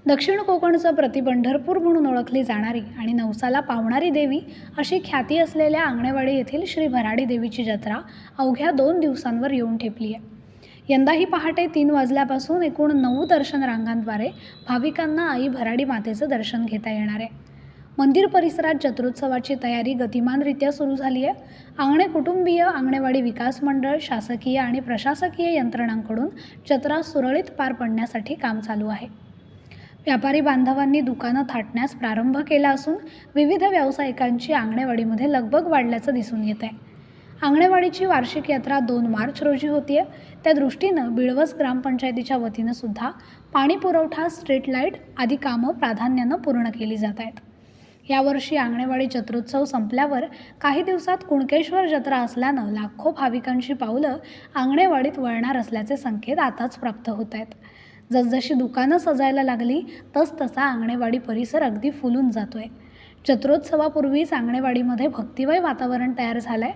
दक्षिण कोकणचं प्रतिपंढरपूर म्हणून ओळखली जाणारी आणि नवसाला पावणारी देवी अशी ख्याती असलेल्या आंगणेवाडी येथील श्री भराडी देवीची जत्रा अवघ्या 2 दिवसांवर येऊन ठेपली आहे. यंदाही पहाटे 3 वाजल्यापासून एकूण 9 दर्शन रांगांद्वारे भाविकांना आई भराडी मातेचं दर्शन घेता येणार आहे. मंदिर परिसरात जत्रोत्सवाची तयारी गतिमानरित्या सुरू झाली आहे. आंगणे कुटुंबीय, आंगणेवाडी विकास मंडळ, शासकीय आणि प्रशासकीय यंत्रणांकडून जत्रा सुरळीत पार पडण्यासाठी काम चालू आहे. व्यापारी बांधवांनी दुकानं थाटण्यास प्रारंभ केला असून विविध व्यावसायिकांची आंगणेवाडीमध्ये लगबग वाढल्याचं दिसून येत आहे. आंगणेवाडीची वार्षिक यात्रा 2 मार्च रोजी होतीये. त्या दृष्टीनं बिळवस ग्रामपंचायतीच्या वतीनं सुद्धा पाणी पुरवठा, स्ट्रीट लाईट आदी कामं प्राधान्यानं पूर्ण केली जात आहेत. यावर्षी आंगणेवाडी जत्रोत्सव संपल्यावर काही दिवसात कुणकेश्वर जत्रा असल्यानं लाखो भाविकांची पावलं आंगणेवाडीत वळणार असल्याचे संकेत आताच प्राप्त होत आहेत. जसजशी दुकानं सजायला लागली तसतसा आंगणेवाडी परिसर अगदी फुलून जातोय. जत्रोत्सवापूर्वीच आंगणेवाडीमध्ये भक्तिमय वातावरण तयार झालंय.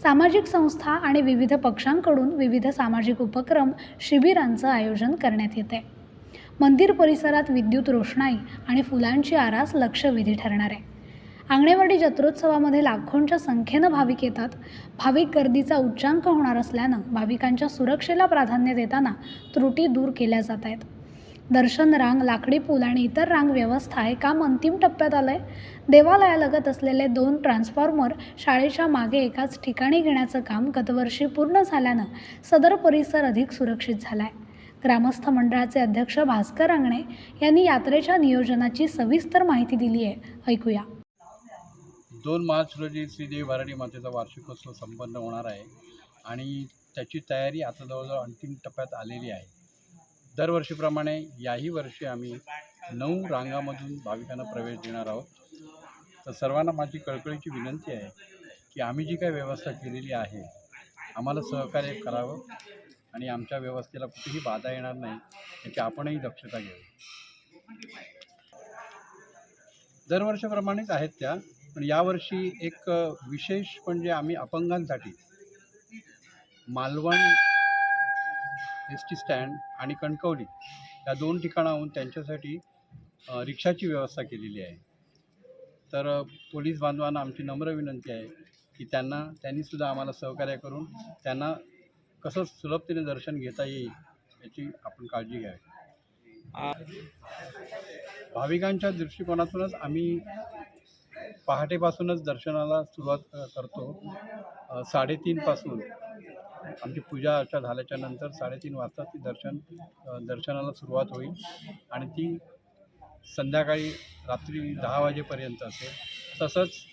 सामाजिक संस्था आणि विविध पक्षांकडून विविध सामाजिक उपक्रम, शिबिरांचं आयोजन करण्यात येते. मंदिर परिसरात विद्युत रोषणाई आणि फुलांची आरास लक्षवेधी ठरणार आहे. आंगणेवाडी जत्रोत्सवामध्ये लाखोंच्या संख्येनं भाविक येतात. भाविक गर्दीचा उच्चांक होणार असल्यानं भाविकांच्या सुरक्षेला प्राधान्य देताना त्रुटी दूर केल्या जात आहेत. दर्शन रांग, लाकडी पूल आणि इतर रांग व्यवस्था हे काम अंतिम टप्प्यात आलंय. देवालयालगत असलेले 2 ट्रान्सफॉर्मर शाळेच्या मागे एकाच ठिकाणी घेण्याचं काम गतवर्षी पूर्ण झाल्यानं सदर परिसर अधिक सुरक्षित झालाय. ग्रामस्थ मंडळाचे अध्यक्ष भास्कर आंगणे यांनी यात्रेच्या नियोजनाची सविस्तर माहिती दिली आहे. ऐकूया. 2 मार्च रोजी श्रीदेवी भराडी मातेचा वार्षिकोत्सव संपन्न होणार आहे आणि त्याची तयारी आता जवळजवळ अंतिम टप्प्यात आलेली आहे. दरवर्षीप्रमाणे याही वर्षी आम्ही 9 रांगामधून भाविकांना प्रवेश देणार आहोत. तर सर्वांना माझी कळकळीची विनंती आहे की आम्ही जी काही व्यवस्था केलेली आहे आम्हाला सहकार्य करावं आणि आमच्या व्यवस्थेला कुठेही बाधा येणार नाही याची आपणही दक्षता घ्यावी. दरवर्षीप्रमाणेच आहेत त्या, पण यावर्षी एक विशेष म्हणजे आम्ही अपंगांसाठी मालवण एस.टी. स्टँड आणि कणकवली या 2 ठिकाणाहून त्यांच्यासाठी रिक्षाची व्यवस्था केलेली आहे. तर पोलीस बांधवांना आमची नम्र विनंती आहे की त्यांनीसुद्धा आम्हाला सहकार्य करून त्यांना कसं सुलभतेने दर्शन घेता येईल याची आपण काळजी घ्यावी. भाविकांच्या दृष्टिकोनातूनच आम्ही पहाटेपासूनच दर्शनाला सुरुवात करतो. 3:30 पासून आमची पूजा अर्चा झाल्याच्या नंतर 3:30 वाजता ती दर्शनाला सुरुवात होईल आणि ती संध्याकाळी रात्री 10 वाजेपर्यंत असेल. तसंच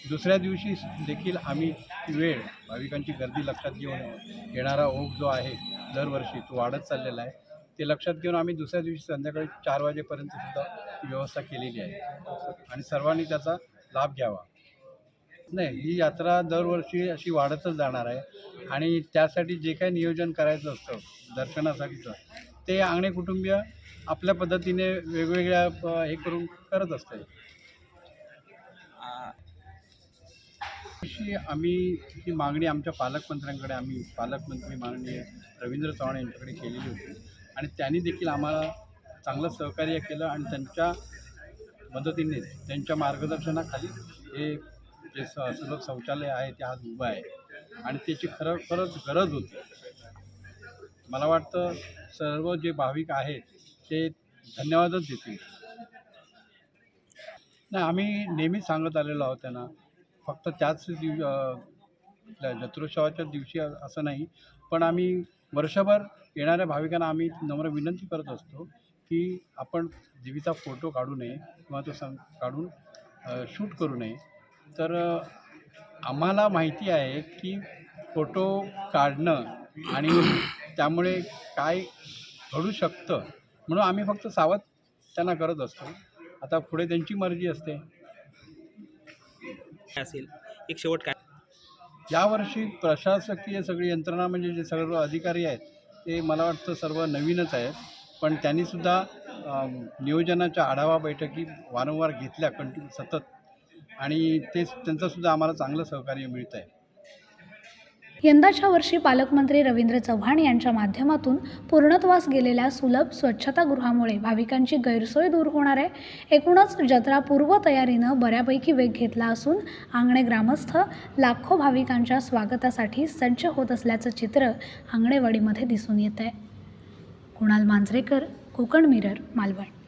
दुसऱ्या दिवशी देखील आम्ही ती वेळ, भाविकांची गर्दी लक्षात घेऊन येणारा ओघ जो आहे दरवर्षी तो वाढत चाललेला आहे, ते लक्षात घेऊन आम्ही दुसऱ्या दिवशी संध्याकाळी 4 वाजेपर्यंत सुद्धा ती व्यवस्था केलेली आहे आणि सर्वांनी त्याचा लाभ घ्यावा. नाही, ही यात्रा दरवर्षी अशी वाढतच जाणार आहे आणि त्यासाठी जे काही नियोजन करायचं असतं दर्शनासाठीचं ते आंगणे कुटुंबीय आपल्या पद्धतीने वेगवेगळ्या हे करून करत असते. आम्ही ही मागणी आमच्या पालकमंत्र्यांकडे पालकमंत्री माननीय रवींद्र चव्हाण यांच्याकडे केलेली होती आणि त्यांनी देखील आम्हाला चांगलं सहकार्य केलं आणि त्यांच्या मदतीने, त्यांच्या मार्गदर्शनाखाली हे जे सुलभ शौचालय आहे ते आज उभं आहे आणि त्याची खरंच गरज होती. मला वाटतं सर्व जे भाविक आहेत ते धन्यवादच देतील. नाही, आम्ही नेहमीच सांगत आलेलो आहोत त्यांना, फक्त त्याच जत्रोत्सवाच्या दिवशी असं नाही, पण आम्ही वर्षभर येणाऱ्या भाविकांना आम्ही नम्र विनंती करत असतो की आपण देवीचा फोटो काढू नये किंवा तो काढून शूट करू नये. तर आम्हाला माहिती आहे की फोटो काढणं आणि त्यामुळे काय घडू शकतं, म्हणून आम्ही फक्त सावध त्यांना करत असतो. आता पुढे त्यांची मर्जी असते. असेल एक शेवट काय? यावर्षी प्रशासकीय सगळी यंत्रणा म्हणजे जे सर्व अधिकारी आहेत ते मला वाटतं सर्व नवीनच आहेत, पण त्यांनीसुद्धा नियोजनाच्या आढावा बैठकी वारंवार घेतल्या सतत आणि त्यांचंसुद्धा आम्हाला चांगलं सहकार्य मिळतं आहे. यंदाच्या वर्षी पालकमंत्री रवींद्र चव्हाण यांच्या माध्यमातून पूर्णत्वास गेलेल्या सुलभ स्वच्छतागृहामुळे भाविकांची गैरसोय दूर होणार आहे. एकूणच जत्रा पूर्वतयारीनं बऱ्यापैकी वेग घेतला असून आंगणे ग्रामस्थ लाखो भाविकांच्या स्वागतासाठी सज्ज होत असल्याचं चित्र आंगणेवाडीमध्ये दिसून येत आहे. कुणाल मांजरेकर, कोकण मिरर, मालवण.